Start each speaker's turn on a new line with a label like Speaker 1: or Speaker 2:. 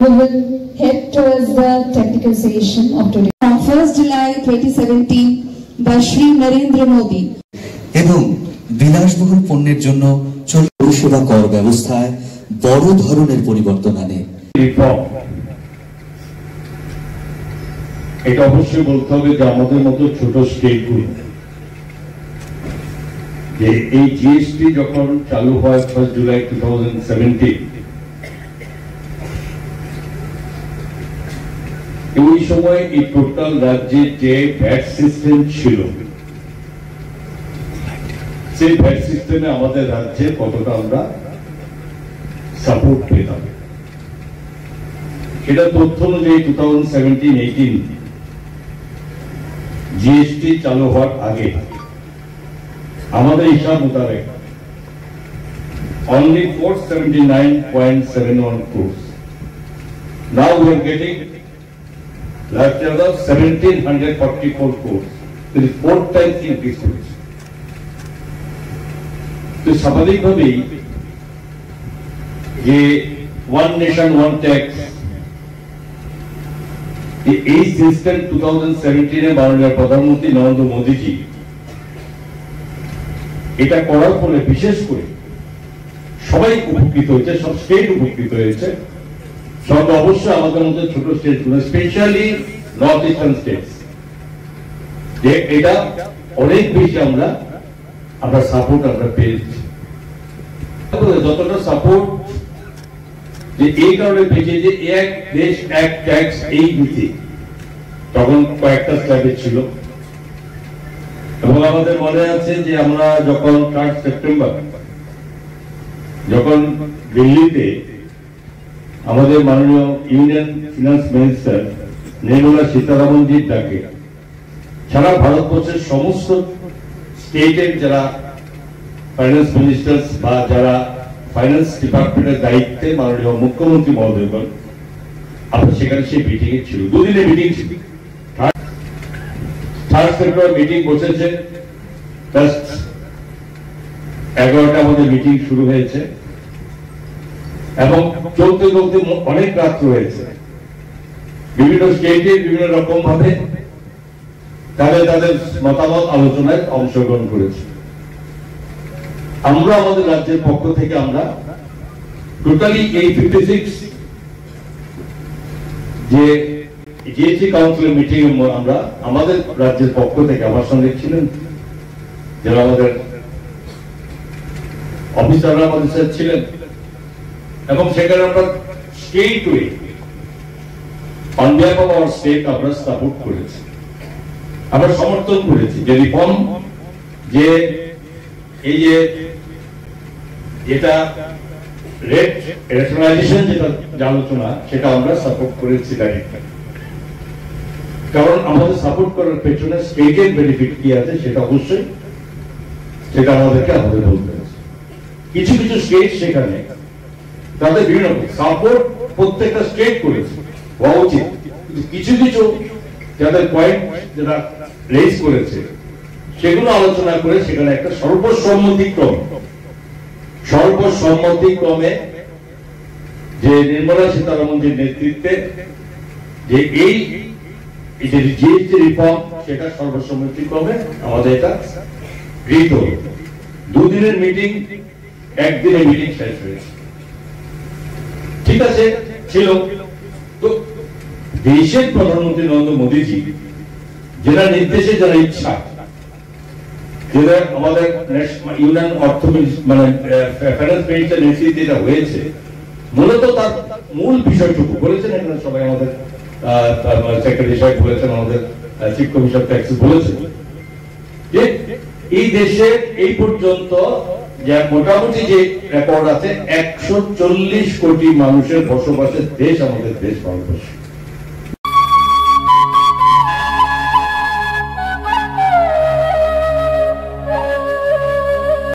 Speaker 1: We will head towards the technical session of today. From 1st July 2017 by Shri Narendra Modi.
Speaker 2: এবং বিলাসবহুল পণ্যের জন্য পরিষেবা কর ব্যবস্থায় বড় ধরনের পরিবর্তন আনে।
Speaker 3: এটা অবশ্যই বলতে হবে যে আমাদের মতো ছোট স্টেটগুলো, যে এই জিএসটি যখন চালু হয় 1 জুলাই 2017, ওই সময় এই টোটাল রাজ্যে যে ভ্যাট সিস্টেম ছিল, সেই ভ্যাট সিস্টেমে আমাদের রাজ্যে কতটা আমরা সাপোর্ট পেতাম, সেটা তথ্য অনুযায়ী 2017-18 জিএসটি চালু হওয়ার আগে আমাদের হিসাব মোতাবেক only 479.71 crores. Now we are getting last year was 1744 crores. There is 4 times increase. তো স্বাভাবিকভাবেই যে ওয়ান নেশন ওয়ান ট্যাক্স এই সিস্টেম 2017-এ মাননীয় প্রধানমন্ত্রী নরেন্দ্র মোদীজি এটা করার ফলে বিশেষ করে সবাই উপকৃত হয়েছে, সব স্টেট উপকৃত হয়েছে, সব অবশ্যই আমাদের মধ্যে ছোট স্টেটগুলো, স্পেশালি নর্থ ইস্টার্ন স্টেটস, যে এটা অনেক বেশি আমরা সাপোর্ট আমরা পেয়েছি। যতটা সাপোর্ট যে এই কারণে পেয়েছে যে এক দেশ এক ট্যাক্স এই নীতি তখন কয়েকটা স্ল্যাবে ছিল, এবং আমাদের মনে আছে যে আমরা যখন 3 সেপ্টেম্বর যখন দিল্লিতে আমাদের মাননীয় ইউনিয়ন ফিনান্স মিনিস্টার নির্মলা সীতারামনজির ডাকে সারা ভারতবর্ষের সমস্ত স্টেটের যারা ফাইন্যান্স মিনিস্টার্স বা যারা ফাইন্যান্স ডিপার্টমেন্টের দায়িত্বে মাননীয় মুখ্যমন্ত্রী মহোদয়গণ আমরা সেখানে সেই মিটিং এ ছিল, 2 দিনের মিটিং ছিল। 3 সেপ্টেম্বর মিটিং বসেছে, 11টা আমাদের মিটিং শুরু হয়েছে এবং চলতে চলতে অনেক রাত্র হয়েছে। বিভিন্ন স্টেটে বিভিন্ন রকম ভাবে তাদের মতামত আলোচনায় অংশগ্রহণ করেছে। আমরা আমাদের রাজ্যের পক্ষ থেকে আমরা টোটালি এই 56 যে জিএসটি কাউন্সিলের মিটিং আমরা আমাদের রাজ্যের পক্ষ থেকে আমার সঙ্গে ছিলেন যারা আমাদের অফিসাররা আমাদের সাথে ছিলেন, এবং সেখানে আমরা state way on behalf of our state আমরা সাপোর্ট করেছি, আমরা সমর্থন করেছি যে রিফর্ম, যে এই যে এটা রেট রেশনালাইজেশন যেটা আলোচনা সেটা আমরা সাপোর্ট করেছি ডাইরেক্টলি, কারণ আমাদের সাপোর্ট করার পেছনে স্টেটের বেনিফিট কি আছে সেটা অবশ্যই সেটা আমাদেরকে বলতে হবে। কিছু কিছু স্টেট সেখানে তাদের বিভিন্ন সাপোর্ট প্রত্যেকটা স্টেট করেছে হওয়া উচিত, কিছু কিছু যাদের পয়েন্ট যেটা রেজ করেছে সেগুলো আলোচনা করে সেখানে একটা সর্বসম্মতিক্রমে যে নির্মলা সীতারামনজির নেতৃত্বে যে এই যে জিএসটি রিফর্ম সেটা সর্বসম্মতিক্রমে আমাদের এটা গৃহীত হল। 2 দিনের মিটিং, 1 দিনের মিটিং শেষ হয়েছে, ঠিক আছে ছিল। তো দেশের প্রধানমন্ত্রী নরেন্দ্র মোদীজি যারা নির্দেশে যারা ইচ্ছা যেটা আমাদের ইউনিয়ন অর্থ মানে ফাইন্যান্স মিনিস্টার নেতৃত্বে যেটা হয়েছে, মূলত তার মূল বিষয়টুকু বলেছেন এখানে সবাই, আমাদের সেক্রেটারি সাহেব বলেছেন, আমাদের চিফ কমিশনার ট্যাক্স বলেছেন যে এই দেশে এই পর্যন্ত যে মোটামুটি যে রেকর্ড আছে 140 কোটি মানুষের বসবাসের দেশ আমাদের দেশ ভারতবর্ষ।